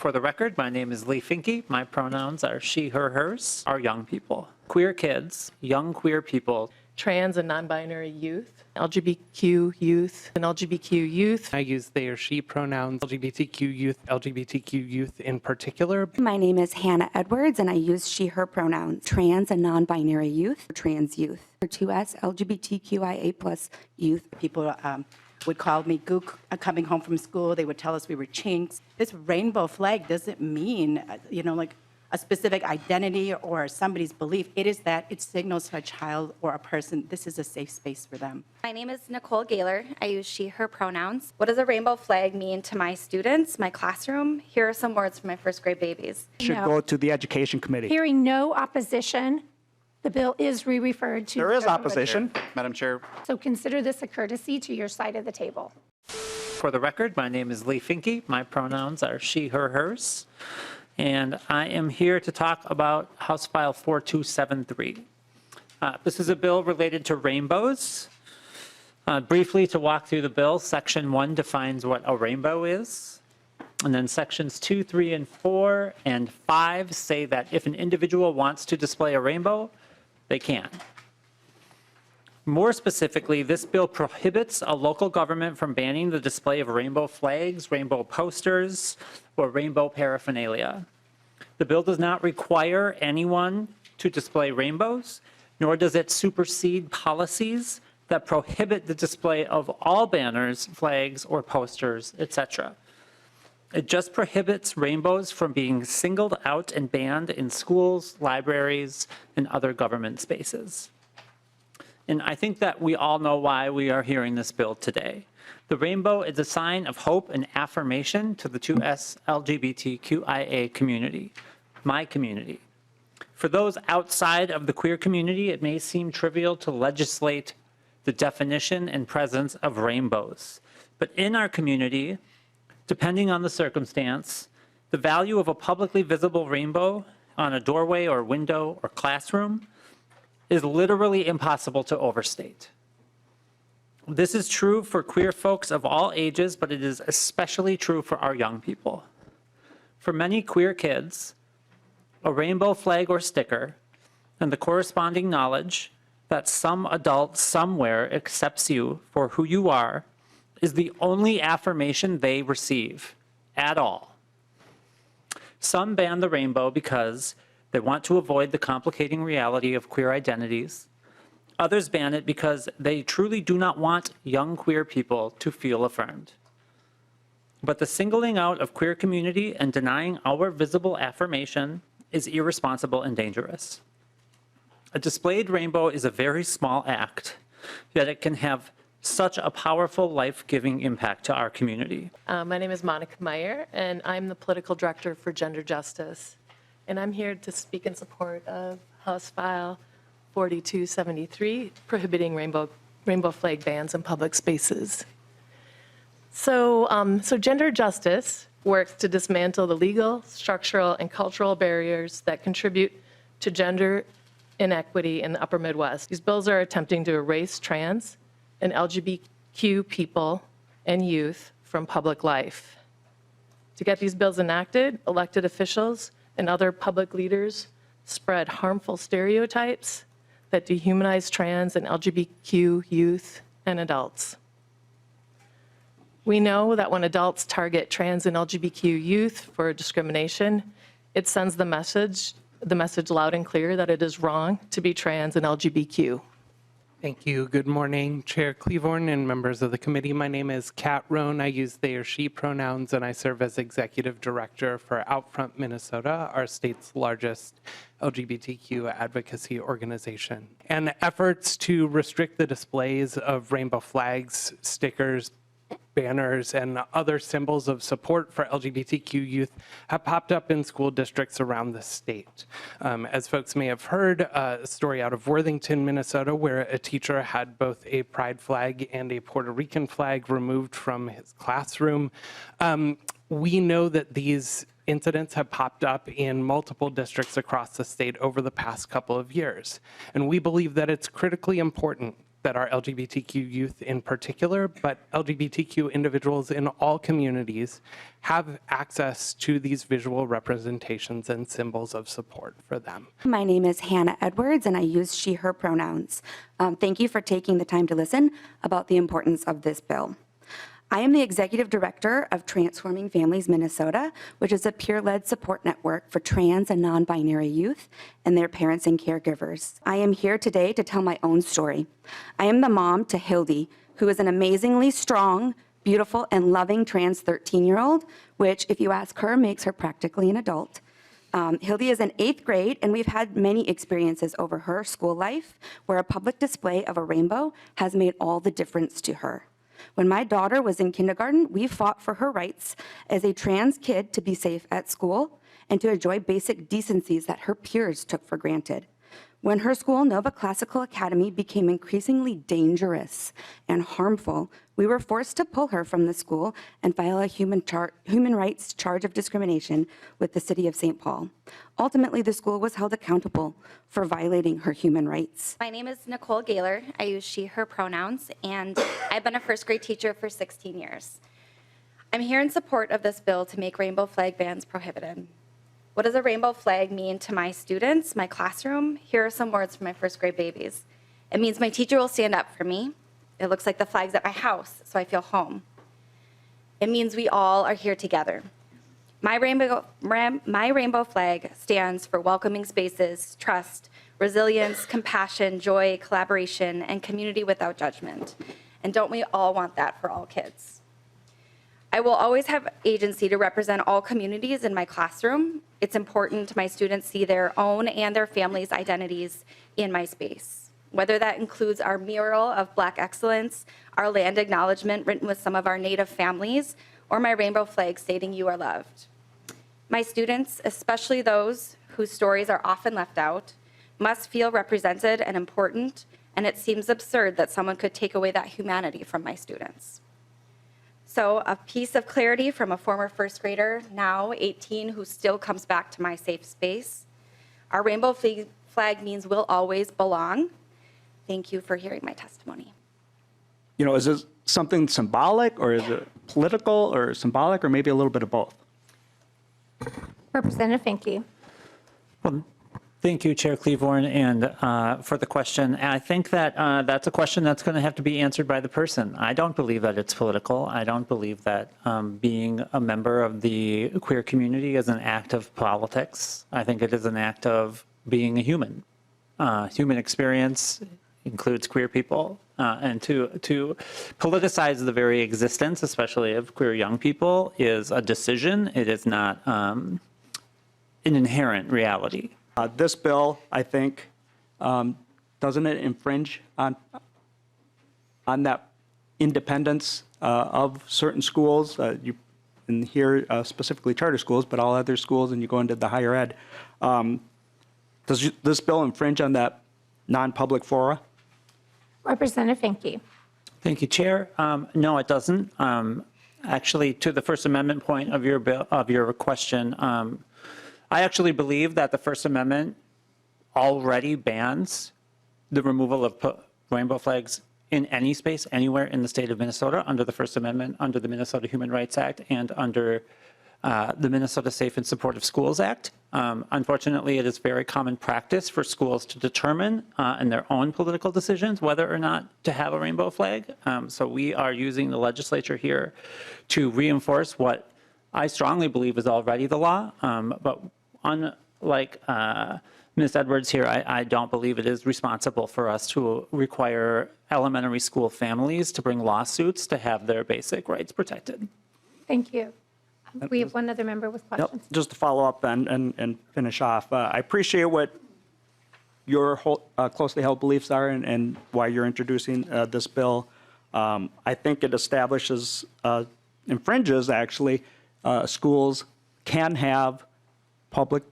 For the record, my name is Lee Finke. My pronouns are she, her, hers. Our young people, queer kids, young queer people. Trans and non-binary youth, LGBTQ youth, and LGBTQ youth. I use they or she pronouns, LGBTQ youth in particular. My name is Hannah Edwards, and I use she, her pronouns. Trans and non-binary youth, trans youth. 2S, LGBTQIA+ youth. People would call me gook coming home from school. They would tell us we were chinks. This rainbow flag doesn't mean, like a specific identity or somebody's belief. It is that it signals to a child or a person this is a safe space for them. My name is Nicole Gaylor. I use she, her pronouns. What does a rainbow flag mean to my students, my classroom? Here are some words for my first grade babies. Should go to the Education Committee. Hearing no opposition, the bill is re-referred to. There is opposition. Madam Chair. So consider this a courtesy to your side of the table. For the record, my name is Lee Finke. My pronouns are she, her, hers. And I am here to talk about House File 4273. This is a bill related to rainbows. Briefly to walk through the bill, Section 1 defines what a rainbow is. And then Sections 2, 3, and 4 and 5 say that if an individual wants to display a rainbow, they can. More specifically, this bill prohibits a local government from banning the display of rainbow flags, rainbow posters, or rainbow paraphernalia. The bill does not require anyone to display rainbows, nor does it supersede policies that prohibit the display of all banners, flags, or posters, etc. It just prohibits rainbows from being singled out and banned in schools, libraries, and other government spaces. And I think that we all know why we are hearing this bill today. The rainbow is a sign of hope and affirmation to the 2S LGBTQIA community, my community. For those outside of the queer community, it may seem trivial to legislate the definition and presence of rainbows. But in our community, depending on the circumstance, the value of a publicly visible rainbow on a doorway or window or classroom is literally impossible to overstate. This is true for queer folks of all ages, but it is especially true for our young people. For many queer kids, a rainbow flag or sticker and the corresponding knowledge that some adult somewhere accepts you for who you are is the only affirmation they receive at all. Some ban the rainbow because they want to avoid the complicating reality of queer identities. Others ban it because they truly do not want young queer people to feel affirmed. But the singling out of queer community and denying our visible affirmation is irresponsible and dangerous. A displayed rainbow is a very small act, yet it can have such a powerful, life-giving impact to our community. My name is Monica Meyer, and I'm the political director for Gender Justice. And I'm here to speak in support of House File 4273, prohibiting rainbow flag bans in public spaces. So Gender Justice works to dismantle the legal, structural, and cultural barriers that contribute to gender inequity in the Upper Midwest. These bills are attempting to erase trans and LGBTQ people and youth from public life. To get these bills enacted, elected officials and other public leaders spread harmful stereotypes that dehumanize trans and LGBTQ youth and adults. We know that when adults target trans and LGBTQ youth for discrimination, it sends the message loud and clear that it is wrong to be trans and LGBTQ. Thank you. Good morning, Chair Cleavorn and members of the committee. My name is Kat Rohn. I use they or she pronouns, and I serve as Executive Director for Outfront Minnesota, our state's largest LGBTQ advocacy organization. And efforts to restrict the displays of rainbow flags, stickers, banners, and other symbols of support for LGBTQ youth have popped up in school districts around the state. As folks may have heard, a story out of Worthington, Minnesota, where a teacher had both a pride flag and a Puerto Rican flag removed from his classroom. We know that these incidents have popped up in multiple districts across the state over the past couple of years. And we believe that it's critically important that are LGBTQ youth in particular, but LGBTQ individuals in all communities have access to these visual representations and symbols of support for them. My name is Hannah Edwards, and I use she, her pronouns. Thank you for taking the time to listen about the importance of this bill. I am the Executive Director of Transforming Families Minnesota, which is a peer-led support network for trans and non-binary youth and their parents and caregivers. I am here today to tell my own story. I am the mom to Hildy, who is an amazingly strong, beautiful, and loving trans 13-year-old, which, if you ask her, makes her practically an adult. Hildy is in 8th grade, and we've had many experiences over her school life where a public display of a rainbow has made all the difference to her. When my daughter was in kindergarten, we fought for her rights as a trans kid to be safe at school and to enjoy basic decencies that her peers took for granted. When her school, Nova Classical Academy, became increasingly dangerous and harmful, we were forced to pull her from the school and file a human rights charge of discrimination with the city of St. Paul. Ultimately, the school was held accountable for violating her human rights. My name is Nicole Gaylor. I use she, her pronouns, and I've been a first grade teacher for 16 years. I'm here in support of this bill to make rainbow flag bans prohibited. What does a rainbow flag mean to my students, my classroom? Here are some words for my first grade babies. It means my teacher will stand up for me. It looks like the flags at my house, so I feel home. It means we all are here together. My rainbow flag stands for welcoming spaces, trust, resilience, compassion, joy, collaboration, and community without judgment. And don't we all want that for all kids? I will always have agency to represent all communities in my classroom. It's important my students see their own and their families' identities in my space, whether that includes our mural of Black excellence, our land acknowledgement written with some of our Native families, or my rainbow flag stating you are loved. My students, especially those whose stories are often left out, must feel represented and important, and it seems absurd that someone could take away that humanity from my students. So a piece of clarity from a former first grader, now 18, who still comes back to my safe space. Our rainbow flag means we'll always belong. Thank you for hearing my testimony. You know, is this something symbolic, or is it political, or symbolic, or maybe a little bit of both? Representative Finke. Thank you, Chair Cleavorn, and for the question. I think that that's a question that's going to have to be answered by the person. I don't believe that it's political. I don't believe that being a member of the queer community is an act of politics. I think it is an act of being a human. Human experience includes queer people, and to politicize the very existence, especially of queer young people, is a decision. It is not an inherent reality. This bill, I think, doesn't it infringe on that independence of certain schools? You in here specifically charter schools, but all other schools, and you go into the higher ed. Does this bill infringe on that non-public fora? Representative Finke. Thank you, Chair. No, it doesn't. Actually, to the First Amendment point of your bill, of your question, I actually believe that the First Amendment already bans the removal of rainbow flags in any space, anywhere in the state of Minnesota, under the First Amendment, under the Minnesota Human Rights Act, and under the Minnesota Safe and Supportive Schools Act. Unfortunately, it is very common practice for schools to determine in their own political decisions whether or not to have a rainbow flag. So we are using the legislature here to reinforce what I strongly believe is already the law, but unlike Ms. Edwards here, I don't believe it is responsible for us to require elementary school families to bring lawsuits to have their basic rights protected. Thank you. We have one other member with Yep. questions. Just to follow up and finish off, I appreciate what your closely held beliefs are and why you're introducing this bill. I think it establishes, infringes actually, schools can have public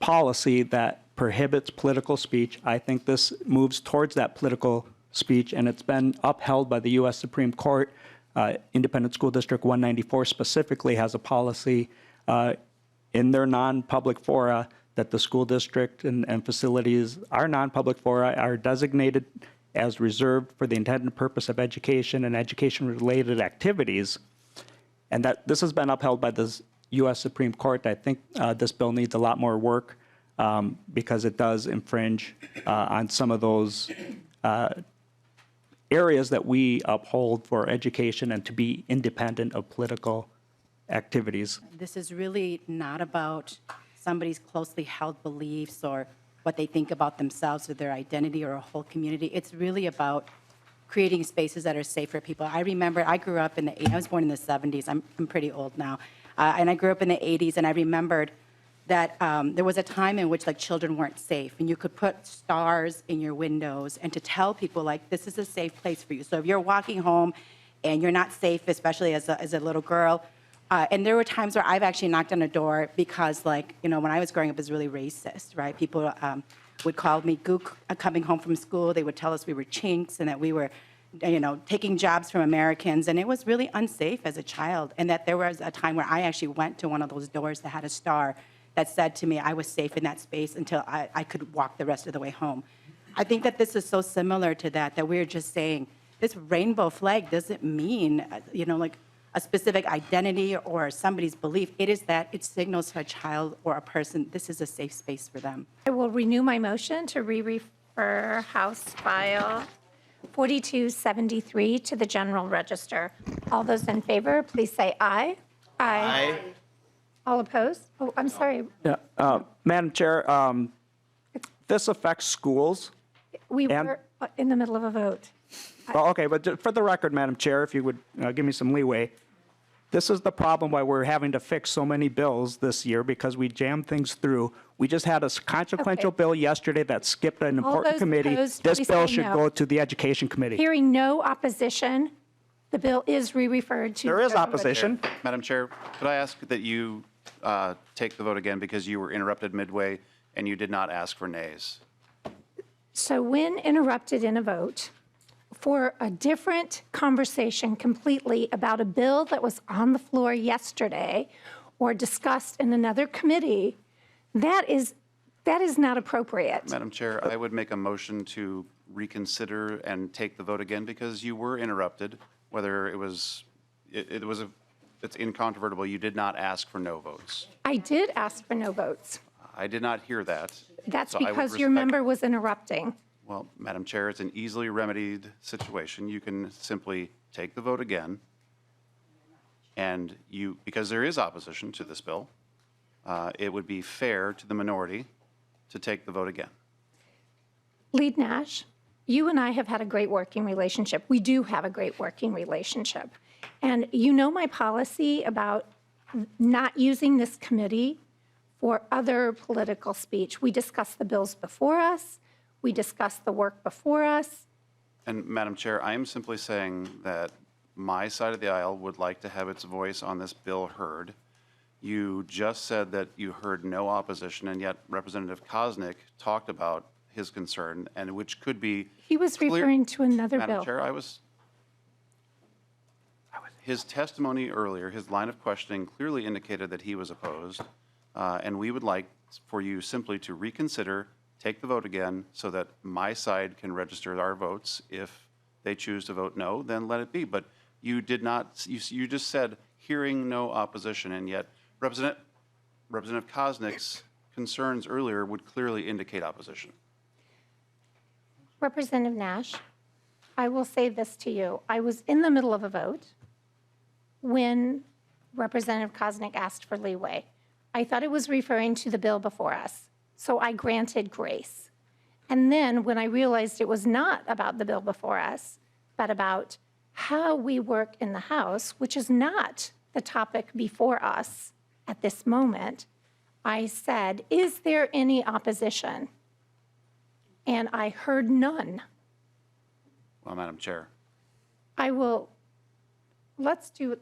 policy that prohibits political speech. I think this moves towards that political speech, and it's been upheld by the U.S. Supreme Court. Independent School District 194 specifically has a policy in their non-public fora that the school district and facilities are non-public fora, are designated as reserved for the intended purpose of education and education-related activities, and that this has been upheld by the U.S. Supreme Court. I think this bill needs a lot more work because it does infringe on some of those areas that we uphold for education and to be independent of political activities. This is really not about somebody's closely held beliefs or what they think about themselves or their identity or a whole community. It's really about creating spaces that are safe for people. I remember I grew up in the, I was born in the 70s. I'm pretty old now. And I grew up in the 80s, and I remembered that there was a time in which like children weren't safe, and you could put stars in your windows and to tell people like this is a safe place for you. So if you're walking home and you're not safe, especially as a little girl, and there were times where I've actually knocked on a door because like, you know, when I was growing up, it was really racist, right? People would call me gook coming home from school. They would tell us we were chinks and that we were, you know, taking jobs from Americans, and it was really unsafe as a child. And that there was a time where I actually went to one of those doors that had a star that said to me I was safe in that space until I could walk the rest of the way home. I think that this is so similar to that we're just saying this rainbow flag doesn't mean, you know, like a specific identity or somebody's belief. It is that it signals to a child or a person this is a safe space for them. I will renew my motion to re-refer House File 4273 to the General Register. All those in favor, please say aye. Aye. All opposed? Oh, I'm sorry. Yeah, Madam Chair, this affects schools. We And- were in the middle of a vote. Well, okay, but for the record, Madam Chair, if you would give me some leeway, this is the problem why we're having to fix so many bills this year, because we jammed things through. We just had a consequential Okay. bill yesterday that skipped an All important those committee. opposed, This please bill say should no. go to the Education Committee. Hearing no opposition, the bill is re-referred to. There the is General opposition. Madam Chair, could I ask that you take the vote again because you were interrupted midway and you did not ask for nays? So when interrupted in a vote for a different conversation completely about a bill that was on the floor yesterday or discussed in another committee, that is not appropriate. Madam Chair, I would make a motion to reconsider and take the vote again because you were interrupted, whether it was, it's incontrovertible. You did not ask for no votes. I did ask for no votes. I did not hear that. That's so I would because your respect- member was interrupting. Well, Madam Chair, it's an easily remedied situation. You can simply take the vote again. And you, because there is opposition to this bill, it would be fair to the minority to take the vote again. Lead Nash, you and I have had a great working relationship. We do have a great working relationship. And you know my policy about not using this committee for other political speech. We discuss the bills before us. We discuss the work before us. And Madam Chair, I am simply saying that my side of the aisle would like to have its voice on this bill heard. You just said that you heard no opposition, and yet Representative Koznick talked about his concern, and which could be He was clear- referring to another Madam bill. Chair, his testimony earlier, his line of questioning clearly indicated that he was opposed, and we would like for you simply to reconsider, take the vote again, so that my side can register our votes. If they choose to vote no, then let it be. But you did not, you just said, hearing no opposition, and yet Representative Koznick's concerns earlier would clearly indicate opposition. Representative Nash, I will say this to you. I was in the middle of a vote when Representative Koznick asked for leeway. I thought it was referring to the bill before us, so I granted grace. And then when I realized it was not about the bill before us, but about how we work in the House, which is not the topic before us at this moment, I said, is there any opposition? And I heard none. Well, Madam Chair. I will, let's do,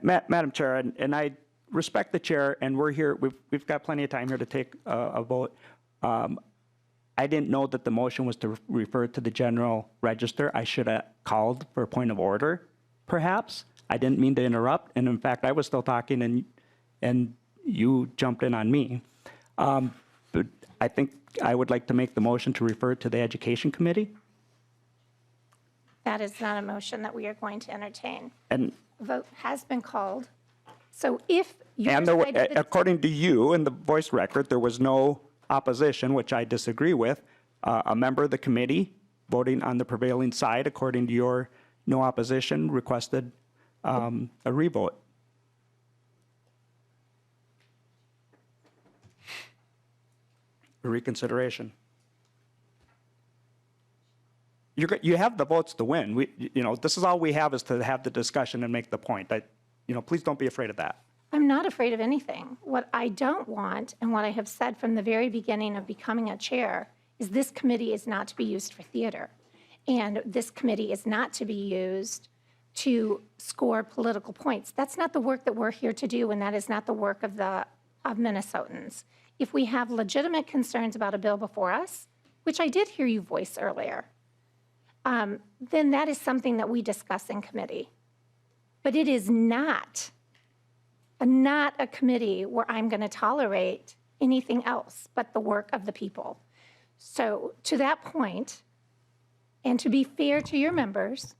Madam Chair, and I respect the chair, and we're here, we've got plenty of time here to take a vote. I didn't know that the motion was to refer to the General Register. I should have called for a point of order, perhaps. I didn't mean to interrupt, and in fact, I was still talking, and you jumped in on me. But I think I would like to make the motion to refer to the Education Committee. That is not a motion that we are going to entertain. And, Vote has been called. So if your and there, side of the according to you in the voice record, there was no opposition, which I disagree with. A member of the committee voting on the prevailing side, according to your no opposition, requested a revote. A reconsideration. You have the votes to win. This is all we have is to have the discussion and make the point. Please don't be afraid of that. I'm not afraid of anything. What I don't want, and what I have said from the very beginning of becoming a chair, is this committee is not to be used for theater. And this committee is not to be used to score political points. That's not the work that we're here to do, and that is not the work of Minnesotans. If we have legitimate concerns about a bill before us, which I did hear you voice earlier, then that is something that we discuss in committee. But it is not a committee where I'm going to tolerate anything else but the work of the people. So to that point, and to be fair to your members,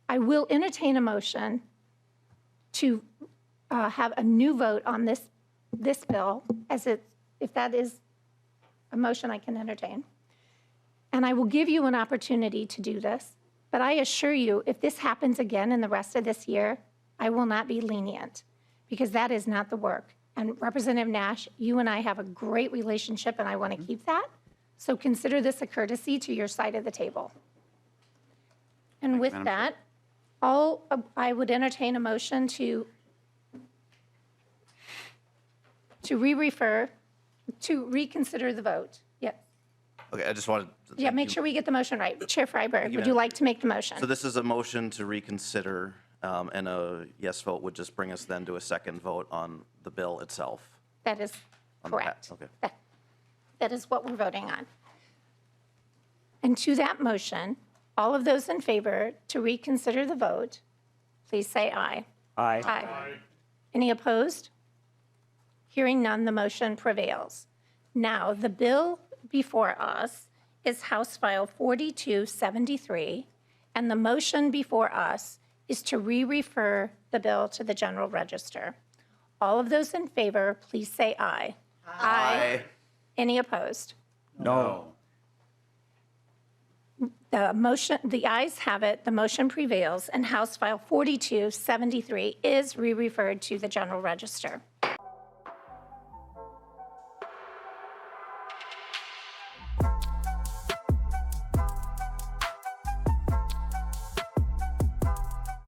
I will entertain a motion to have a new vote on this bill, if that is a motion I can entertain. And I will give you an opportunity to do this, but I assure you, if this happens again in the rest of this year, I will not be lenient, because that is not the work. And Representative Nash, you and I have a great relationship, and I want to keep that. So consider this a courtesy to your side of the table. And with that, I would entertain a motion to reconsider the vote. Yes. Okay, I just wanted to. Yeah, make sure we get the motion right. Chair Freiberg, would you like to make the motion? So this is a motion to reconsider, and a yes vote would just bring us then to a second vote on the bill itself. That is On the correct. okay. That is what we're voting on. And to that motion, all of those in favor to reconsider the vote, please say aye. Aye. Aye. Any opposed? Hearing none, the motion prevails. Now, the bill before us is House File 4273, and the motion before us is to re-refer the bill to the General Register. All of those in favor, please say aye. Aye. Any opposed? No. The ayes have it, the motion prevails, and House File 4273 is re-referred to the General Register.